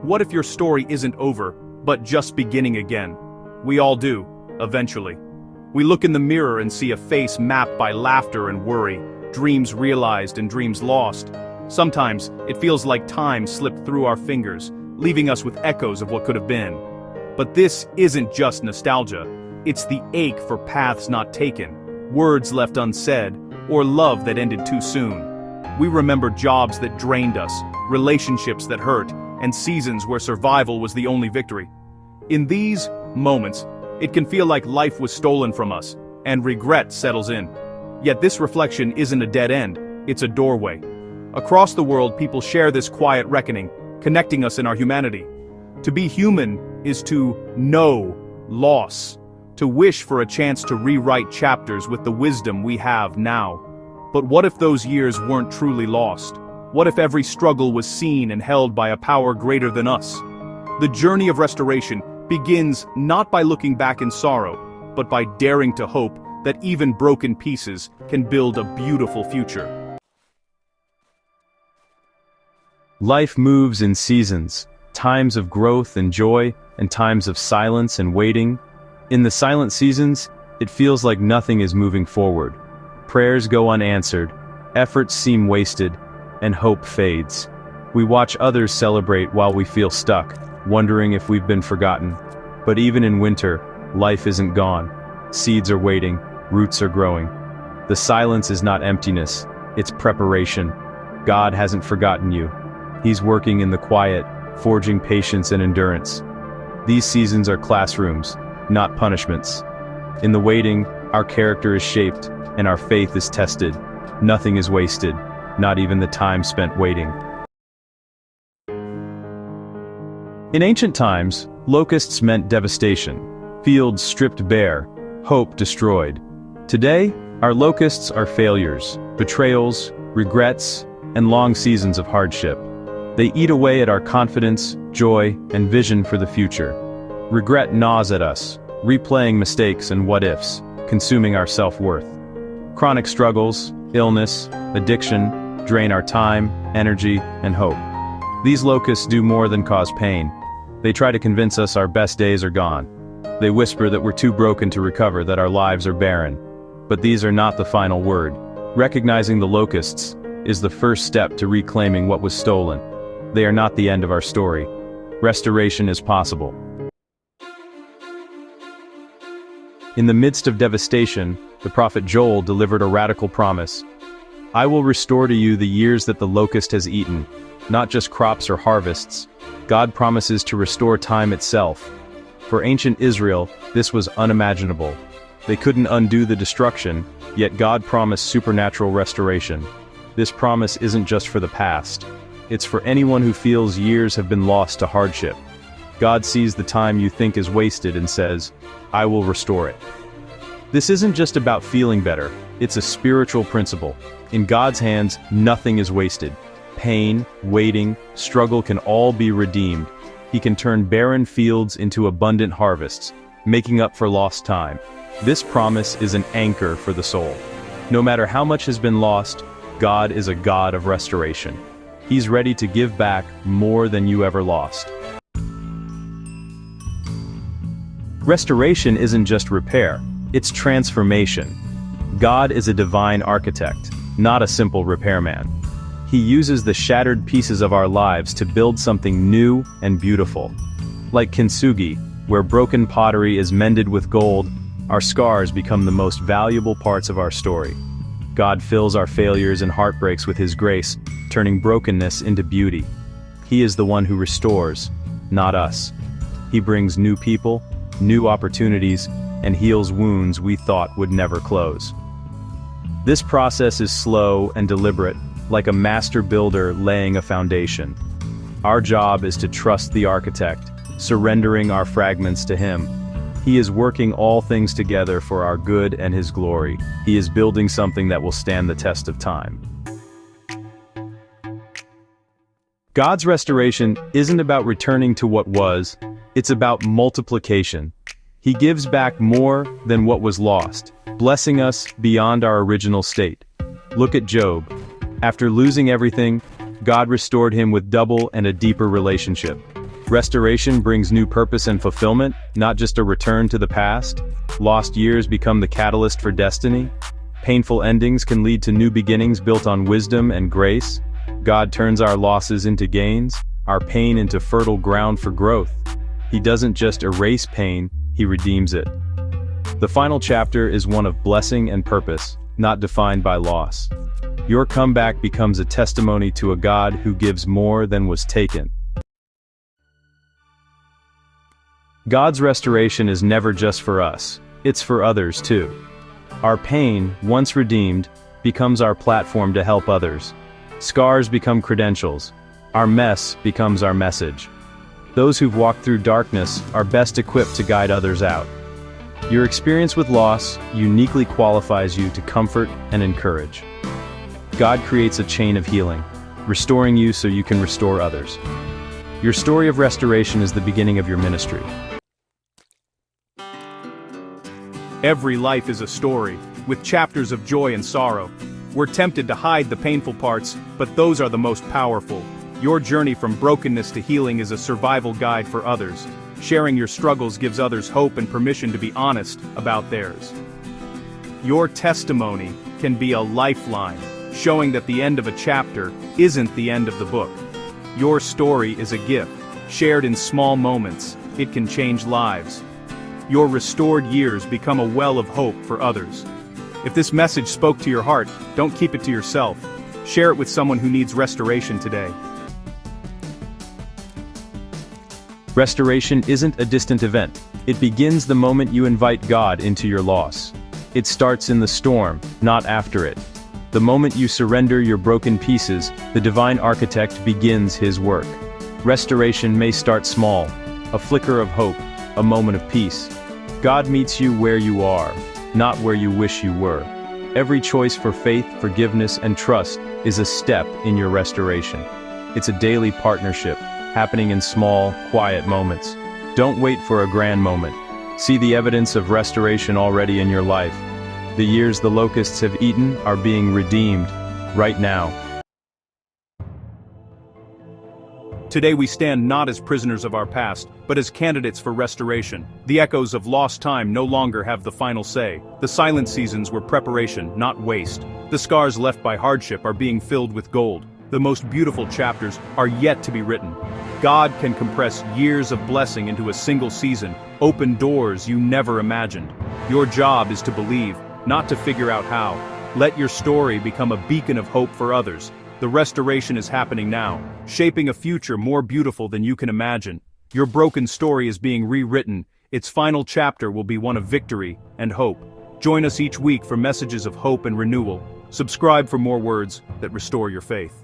What if your story isn't over, but just beginning again? We all do, eventually. We look in the mirror and see a face mapped by laughter and worry, dreams realized and dreams lost. Sometimes, it feels like time slipped through our fingers, leaving us with echoes of what could have been. But this isn't just nostalgia. It's the ache for paths not taken, words left unsaid, or love that ended too soon. We remember jobs that drained us, relationships that hurt, and seasons where survival was the only victory. In these moments, it can feel like life was stolen from us, and regret settles in. Yet this reflection isn't a dead end, it's a doorway. Across the world, people share this quiet reckoning, connecting us in our humanity. To be human is to know loss, to wish for a chance to rewrite chapters with the wisdom we have now. But what if those years weren't truly lost? What if every struggle was seen and held by a power greater than us? The journey of restoration begins not by looking back in sorrow, but by daring to hope that even broken pieces can build a beautiful future. Life moves in seasons, times of growth and joy, and times of silence and waiting. In the silent seasons, it feels like nothing is moving forward. Prayers go unanswered, efforts seem wasted, and hope fades. We watch others celebrate while we feel stuck, wondering if we've been forgotten. But even in winter, life isn't gone. Seeds are waiting, roots are growing. The silence is not emptiness, it's preparation. God hasn't forgotten you. He's working in the quiet, forging patience and endurance. These seasons are classrooms, not punishments. In the waiting, our character is shaped, and our faith is tested. Nothing is wasted, not even the time spent waiting. In ancient times, locusts meant devastation, fields stripped bare, hope destroyed. Today, our locusts are failures, betrayals, regrets, and long seasons of hardship. They eat away at our confidence, joy, and vision for the future. Regret gnaws at us, replaying mistakes and what-ifs, consuming our self-worth. Chronic struggles, illness, addiction, drain our time, energy, and hope. These locusts do more than cause pain. They try to convince us our best days are gone. They whisper that we're too broken to recover, that our lives are barren. But these are not the final word. Recognizing the locusts is the first step to reclaiming what was stolen. They are not the end of our story. Restoration is possible. In the midst of devastation, the prophet Joel delivered a radical promise. I will restore to you the years that the locust has eaten, not just crops or harvests. God promises to restore time itself. For ancient Israel, this was unimaginable. They couldn't undo the destruction, yet God promised supernatural restoration. This promise isn't just for the past. It's for anyone who feels years have been lost to hardship. God sees the time you think is wasted and says, I will restore it. This isn't just about feeling better, it's a spiritual principle. In God's hands, nothing is wasted. Pain, waiting, struggle can all be redeemed. He can turn barren fields into abundant harvests, making up for lost time. This promise is an anchor for the soul. No matter how much has been lost, God is a God of restoration. He's ready to give back more than you ever lost. Restoration isn't just repair, it's transformation. God is a divine architect, not a simple repairman. He uses the shattered pieces of our lives to build something new and beautiful. Like kintsugi, where broken pottery is mended with gold, our scars become the most valuable parts of our story. God fills our failures and heartbreaks with His grace, turning brokenness into beauty. He is the one who restores, not us. He brings new people, new opportunities, and heals wounds we thought would never close. This process is slow and deliberate, like a master builder laying a foundation. Our job is to trust the architect, surrendering our fragments to Him. He is working all things together for our good and His glory. He is building something that will stand the test of time. God's restoration isn't about returning to what was, it's about multiplication. He gives back more than what was lost, blessing us beyond our original state. Look at Job. After losing everything, God restored him with double and a deeper relationship. Restoration brings new purpose and fulfillment, not just a return to the past. Lost years become the catalyst for destiny. Painful endings can lead to new beginnings built on wisdom and grace. God turns our losses into gains, our pain into fertile ground for growth. He doesn't just erase pain, he redeems it. The final chapter is one of blessing and purpose, not defined by loss. Your comeback becomes a testimony to a God who gives more than was taken. God's restoration is never just for us, it's for others too. Our pain, once redeemed, becomes our platform to help others. Scars become credentials. Our mess becomes our message. Those who've walked through darkness are best equipped to guide others out. Your experience with loss uniquely qualifies you to comfort and encourage. God creates a chain of healing, restoring you so you can restore others. Your story of restoration is the beginning of your ministry. Every life is a story, with chapters of joy and sorrow. We're tempted to hide the painful parts, but those are the most powerful. Your journey from brokenness to healing is a survival guide for others. Sharing your struggles gives others hope and permission to be honest about theirs. Your testimony can be a lifeline, showing that the end of a chapter isn't the end of the book. Your story is a gift, shared in small moments. It can change lives. Your restored years become a well of hope for others. If this message spoke to your heart, don't keep it to yourself. Share it with someone who needs restoration today. Restoration isn't a distant event. It begins the moment you invite God into your loss. It starts in the storm, not after it. The moment you surrender your broken pieces, the divine architect begins his work. Restoration may start small, a flicker of hope, a moment of peace. God meets you where you are, not where you wish you were. Every choice for faith, forgiveness, and trust is a step in your restoration. It's a daily partnership, happening in small, quiet moments. Don't wait for a grand moment. See the evidence of restoration already in your life. The years the locusts have eaten are being redeemed, right now. Today we stand not as prisoners of our past, but as candidates for restoration. The echoes of lost time no longer have the final say. The silent seasons were preparation, not waste. The scars left by hardship are being filled with gold. The most beautiful chapters are yet to be written. God can compress years of blessing into a single season, open doors you never imagined. Your job is to believe, not to figure out how. Let your story become a beacon of hope for others. The restoration is happening now, shaping a future more beautiful than you can imagine. Your broken story is being rewritten. Its final chapter will be one of victory and hope. Join us each week for messages of hope and renewal. Subscribe for more words that restore your faith.